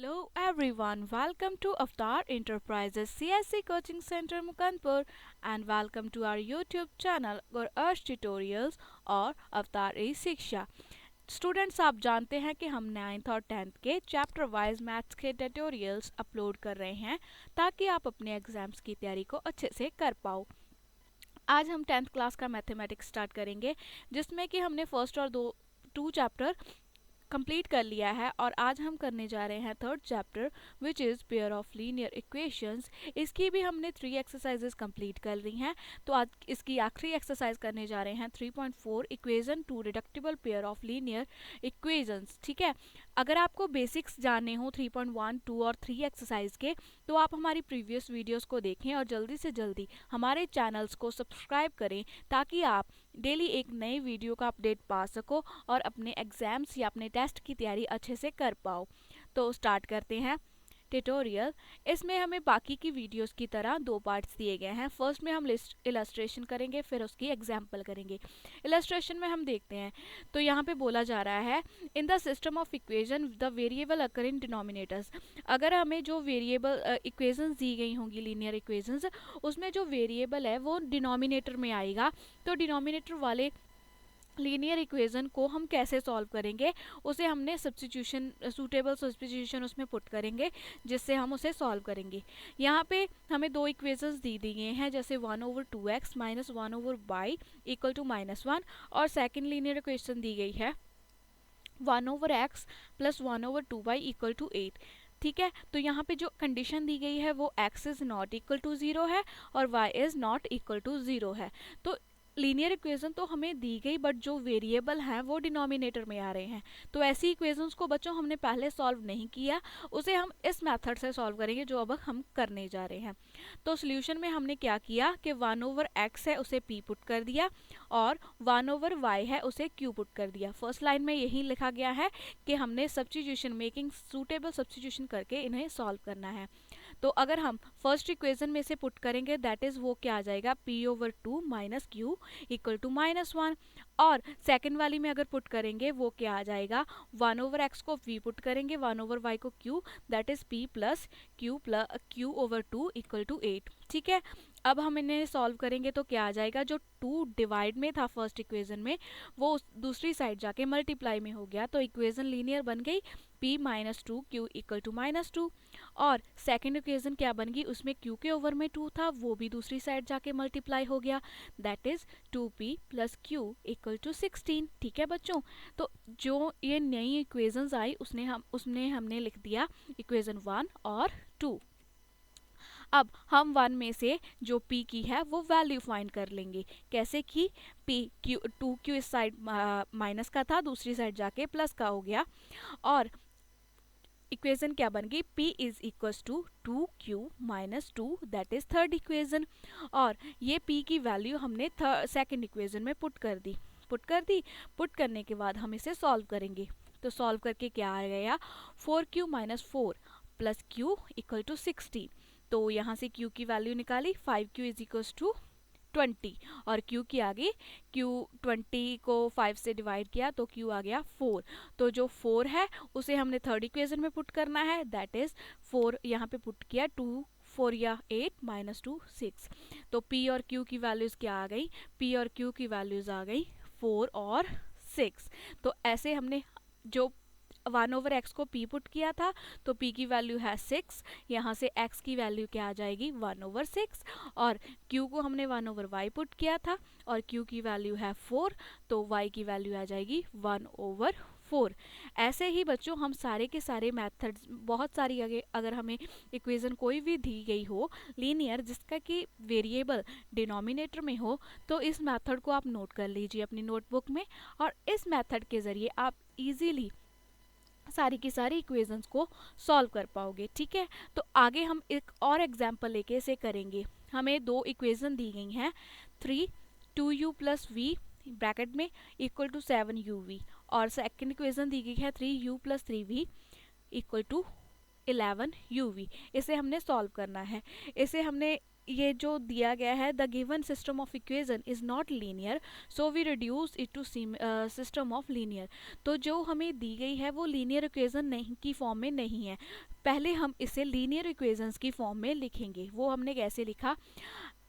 Hello everyone, welcome to Avatar Enterprises CSC Coaching Center Mukanpur and welcome to our YouTube channel और अर्श tutorials और अवतार ई शिक्षा। Students, आप जानते हैं कि हम 9th और 10th के चैप्टर वाइज मैथ्स के ट्यूटोरियल्स अपलोड कर रहे हैं ताकि आप अपने एग्जाम्स की तैयारी को अच्छे से कर पाओ। आज हम 10th क्लास का मैथमेटिक्स स्टार्ट करेंगे जिसमें कि हमने फर्स्ट और टू चैप्टर कंप्लीट कर लिया है और आज हम करने जा रहे हैं third chapter which is pair of linear equations. इसकी भी हमने 3 एक्सरसाइजेस कंप्लीट कर ली हैं, तो आज इसकी आखिरी एक्सरसाइज करने जा रहे हैं 3.4 equation to reducible pair of linear equations. ठीक है, अगर आपको बेसिक्स जानने हो 3.1, 2 और 3 एक्सरसाइज के तो आप हमारी प्रीवियस वीडियोस को देखें और जल्दी से जल्दी हमारे चैनल्स को सब्सक्राइब करें ताकि आप डेली एक नई वीडियो का अपडेट पा सको और अपने एग्जाम्स या अपने टेस्ट की तैयारी अच्छे से कर पाओ। तो स्टार्ट करते हैं ट्यूटोरियल। इसमें हमें बाकी की वीडियोस की तरह 2 पार्ट्स दिए गए हैं। फर्स्ट में हम इलस्ट्रेशन करेंगे, फिर उसकी एग्जाम्पल करेंगे। इलस्ट्रेशन में हम देखते हैं तो यहाँ पे बोला जा रहा है in the system of equation the variable occur in denominators. अगर हमें जो वेरिएबल इक्वेशंस दी गई होंगी लीनियर इक्वेशंस, उसमें जो वेरिएबल है वो डिनोमिनेटर में आएगा। तो डिनोमिनेटर वाले लीनियर इक्वेशन को हम कैसे सॉल्व करेंगे, उसे हमने सब्स्टिट्यूशन सूटेबल सब्स्टिट्यूशन उसमें पुट करेंगे जिससे हम उसे सॉल्व करेंगे। यहाँ पे हमें 2 इक्वेशंस दी गए हैं जैसे 1/2x minus 1/y equal to -1 और सेकंड लीनियर इक्वेशन दी गई है 1/x plus 1/2y equal to 8। ठीक है, तो यहाँ पे जो कंडीशन दी गई है वो x is not equal to 0 है और y is not equal to 0 है। तो लीनियर इक्वेशन तो हमें दी गई बट जो वेरिएबल हैं वो डिनोमिनेटर में आ रहे हैं। तो ऐसी इक्वेशंस को बच्चों हमने पहले सॉल्व नहीं किया, उसे हम इस मेथड से सॉल्व करेंगे जो अब हम करने जा रहे हैं। तो सॉल्यूशन में हमने क्या किया कि 1/x है उसे p पुट कर दिया और 1/y है उसे q पुट कर दिया। फर्स्ट लाइन में यही लिखा गया है कि हमने सब्स्टिट्यूशन मेकिंग सूटेबल सब्स्टिट्यूशन करके इन्हें सॉल्व करना है। तो अगर हम फर्स्ट इक्वेशन में से पुट करेंगे दैट इज वो क्या आ जाएगा p/2 minus q equal to -1 और सेकंड वाली में अगर पुट करेंगे वो क्या आ जाएगा 1/x को v पुट करेंगे 1/y को q that is p plus q/2 equal to 8। ठीक है, अब हम इन्हें सॉल्व करेंगे तो क्या आ जाएगा, जो 2 डिवाइड में था फर्स्ट इक्वेशन में वो दूसरी साइड जाके मल्टीप्लाई में हो गया, तो इक्वेशन लीनियर बन गई p minus 2 q equal to -2 और सेकंड इक्वेशन क्या बन गई, उसमें q के ओवर में 2 था वो भी दूसरी साइड जाके मल्टीप्लाई हो गया that is 2p plus q equal to 16। ठीक है बच्चों, तो जो ये नई इक्वेशंस आई उसने हमने लिख दिया इक्वेशन 1 और 2। अब हम 1 में से जो p की है वो वैल्यू फाइंड कर लेंगे। कैसे की, p q 2q इस साइड माइनस का था दूसरी साइड जाके प्लस का हो गया और इक्वेशन क्या बन गई p is equals to 2q minus 2 that is third equation और ये p की वैल्यू हमने सेकंड इक्वेशन में पुट करने के बाद हम इसे सॉल्व करेंगे। तो सॉल्व करके क्या आ गया 4q minus 4 plus q equal to 16। तो यहाँ से q की वैल्यू निकाली 5q इज इक्वल्स टू 20 और q की आ गई q 20 को 5 से डिवाइड किया तो q आ गया 4। तो जो 4 है उसे हमने थर्ड इक्वेशन में पुट करना है दैट इज 4 यहाँ पे पुट किया 2 4 या 8 माइनस 2 6। तो p और q की वैल्यूज क्या आ गई, p और q की वैल्यूज आ गई 4 और 6। तो ऐसे हमने जो 1/x को p पुट किया था तो p की वैल्यू है 6, यहाँ से x की वैल्यू क्या आ जाएगी 1/6 और q को हमने 1/y पुट किया था और q की वैल्यू है 4 तो y की वैल्यू आ जाएगी 1/4। ऐसे ही बच्चों हम सारे के सारे मेथड्स बहुत सारी अगर हमें इक्वेशन कोई भी दी गई हो लीनियर जिसका कि वेरिएबल डिनोमिनेटर में हो तो इस मेथड को आप नोट कर लीजिए अपनी नोटबुक में और इस मेथड के ज़रिए आप इजीली सारी की सारी इक्वेशंस को सॉल्व कर पाओगे। ठीक है, तो आगे हम एक और एग्जांपल लेके इसे करेंगे। हमें 2 इक्वेशन दी गई हैं 2u प्लस v ब्रैकेट में इक्वल टू 7uv और सेकंड इक्वेशन दी गई है 3u plus 3v equal to 11uv। इसे हमने सॉल्व करना है। इसे हमने ये जो दिया गया है, the given system of equation is not linear so we reduce it to system of linear. तो जो हमें दी गई है वो लीनियर इक्वेशन नहीं की फॉर्म में नहीं है, पहले हम इसे लीनियर इक्वेशंस की फॉर्म में लिखेंगे। वो हमने कैसे लिखा,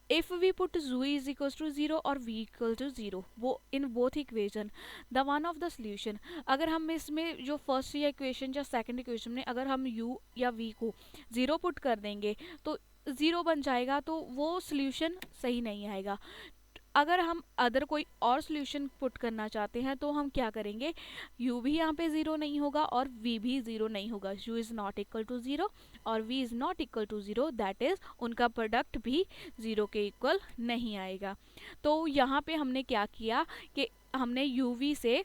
if we put u is equals to 0 और v equal to 0 वो in both equation the one of the solution, अगर हम इसमें जो फर्स्ट या इक्वेशन या सेकंड इक्वेशन में अगर हम u या v को 0 पुट कर देंगे तो 0 बन जाएगा, तो वो सोल्यूशन सही नहीं आएगा। अगर हम अदर कोई और सोल्यूशन पुट करना चाहते हैं तो हम क्या करेंगे, u भी यहाँ पे 0 नहीं होगा और v भी 0 नहीं होगा। u is not equal to 0 और v is not equal to 0, that is उनका प्रोडक्ट भी 0 के इक्वल नहीं आएगा। तो यहाँ पे हमने क्या किया कि हमने uv से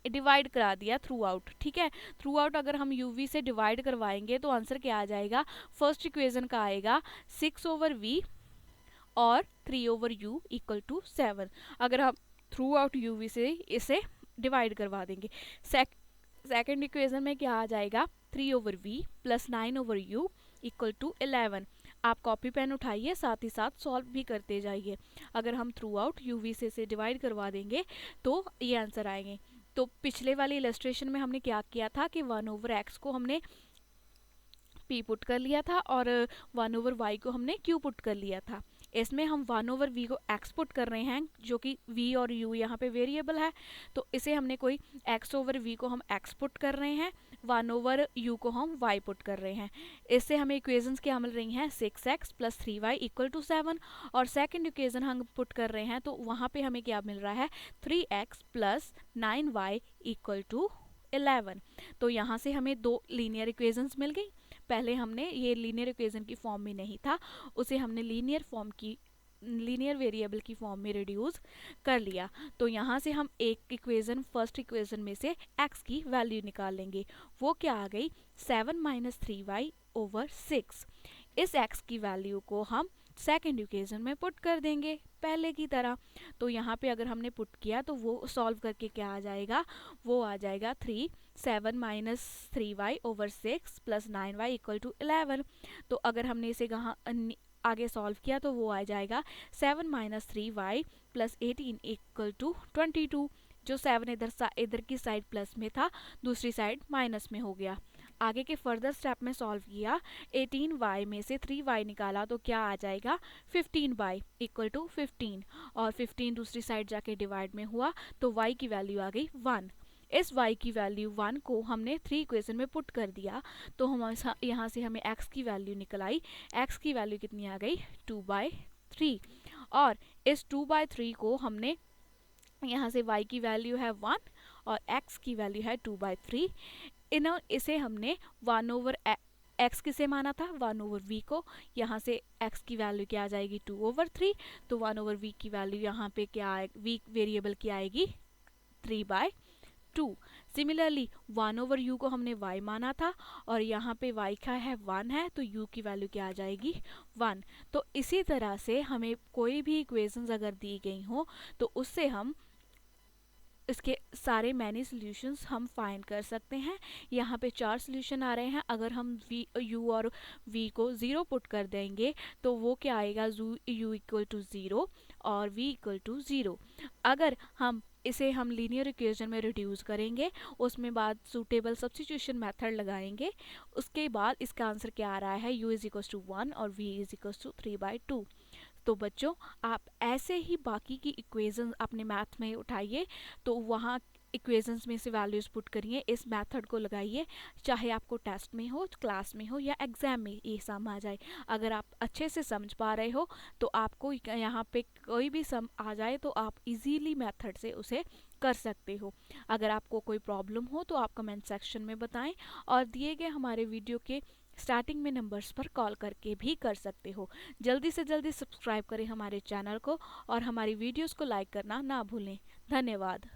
डिवाइड करा दिया थ्रू आउट। ठीक है, थ्रू आउट अगर हम uv से डिवाइड करवाएंगे तो आंसर क्या आ जाएगा, फर्स्ट इक्वेशन का आएगा 6/v और 3/u इक्वल टू 7। अगर हम थ्रू आउट uv से इसे डिवाइड करवा देंगे, सेकेंड इक्वेशन में क्या आ जाएगा, 3/v plus 9/u equal to 11। आप कॉपी पेन उठाइए, साथ ही साथ सॉल्व भी करते जाइए। अगर हम थ्रू आउट uv से इसे डिवाइड करवा देंगे तो ये आंसर आएंगे। तो पिछले वाले इलस्ट्रेशन में हमने क्या किया था कि 1/x को हमने p पुट कर लिया था और 1/y को हमने q पुट कर लिया था। इसमें हम 1/v को x पुट कर रहे हैं, जो कि v और u यहाँ पे वेरिएबल है, तो इसे हमने कोई x/v को हम x पुट कर रहे हैं, 1/u को हम y पुट कर रहे हैं। इससे हमें इक्वेशंस क्या मिल रही हैं, 6x plus 3y equal to 7। और सेकंड इक्वेशन हम पुट कर रहे हैं तो वहाँ पे हमें क्या मिल रहा है, 3x plus 9y equal to 11। तो यहाँ से हमें दो लीनियर इक्वेशंस मिल गई। पहले हमने ये लीनियर इक्वेशन की फॉर्म में नहीं था, उसे हमने लीनियर वेरिएबल की फॉर्म में रिड्यूस कर लिया। तो यहाँ से हम एक इक्वेशन फर्स्ट इक्वेशन में से x की वैल्यू निकाल लेंगे। वो क्या आ गई, 7 माइनस 3y/6। इस x की वैल्यू को हम सेकेंड इक्वेशन में पुट कर देंगे पहले की तरह। तो यहाँ पे अगर हमने पुट किया तो वो सॉल्व करके क्या आ जाएगा, वो आ जाएगा 7 minus 3y/6 plus 9y equal to 11। तो अगर हमने इसे आगे सॉल्व किया तो वो आ जाएगा 7 minus 3y plus 18 equal to 22। जो 7 इधर की साइड प्लस में था, दूसरी साइड माइनस में हो गया। आगे के फर्दर स्टेप में सॉल्व किया, 18y में से 3y निकाला तो क्या आ जाएगा, 15y इक्वल टू 15 और 15 दूसरी साइड जाके डिवाइड में हुआ तो y की वैल्यू आ गई 1। इस y की वैल्यू 1 को हमने 3 इक्वेशन में पुट कर दिया तो हम यहाँ से हमें x की वैल्यू निकल आई। x की वैल्यू कितनी आ गई, 2/3। और इस 2/3 को हमने यहाँ से y की वैल्यू है 1 और x की वैल्यू है 2/3। इसे हमने 1/x किसे माना था, 1/v को। यहाँ से x की वैल्यू क्या आ जाएगी, 2/3। तो 1/v की वैल्यू यहाँ पे क्या आएगी, v वेरिएबल की आएगी 3/2। सिमिलरली 1/u को हमने y माना था और यहाँ पे y का है 1 है, तो u की वैल्यू क्या आ जाएगी, 1। तो इसी तरह से हमें कोई भी इक्वेशंस अगर दी गई हो तो उससे हम इसके सारे मैनी सॉल्यूशंस हम फाइंड कर सकते हैं। यहाँ पे 4 सॉल्यूशन आ रहे हैं। अगर हम u और v को 0 पुट कर देंगे तो वो क्या आएगा, u इक्वल टू 0 और v इक्वल टू 0। अगर हम इसे हम लीनियर इक्वेशन में रिड्यूस करेंगे, उसमें बाद सूटेबल सब्स्टिट्यूशन मेथड लगाएंगे, उसके बाद इसका आंसर क्या आ रहा है, u इज इक्वल टू 1 और v इज इक्वल टू 3/2। तो बच्चों आप ऐसे ही बाकी की इक्वेशंस अपने मैथ में उठाइए, तो वहाँ इक्वेशंस में से वैल्यूज़ पुट करिए, इस मेथड को लगाइए, चाहे आपको टेस्ट में हो, क्लास में हो या एग्ज़ाम में ये सम आ जाए। अगर आप अच्छे से समझ पा रहे हो तो आपको यहाँ पे कोई भी सम आ जाए तो आप इजीली मेथड से उसे कर सकते हो। अगर आपको कोई प्रॉब्लम हो तो आप कमेंट सेक्शन में बताएं और दिए गए हमारे वीडियो के स्टार्टिंग में नंबर्स पर कॉल करके भी कर सकते हो। जल्दी से जल्दी सब्सक्राइब करें हमारे चैनल को और हमारी वीडियोस को लाइक करना ना भूलें। धन्यवाद।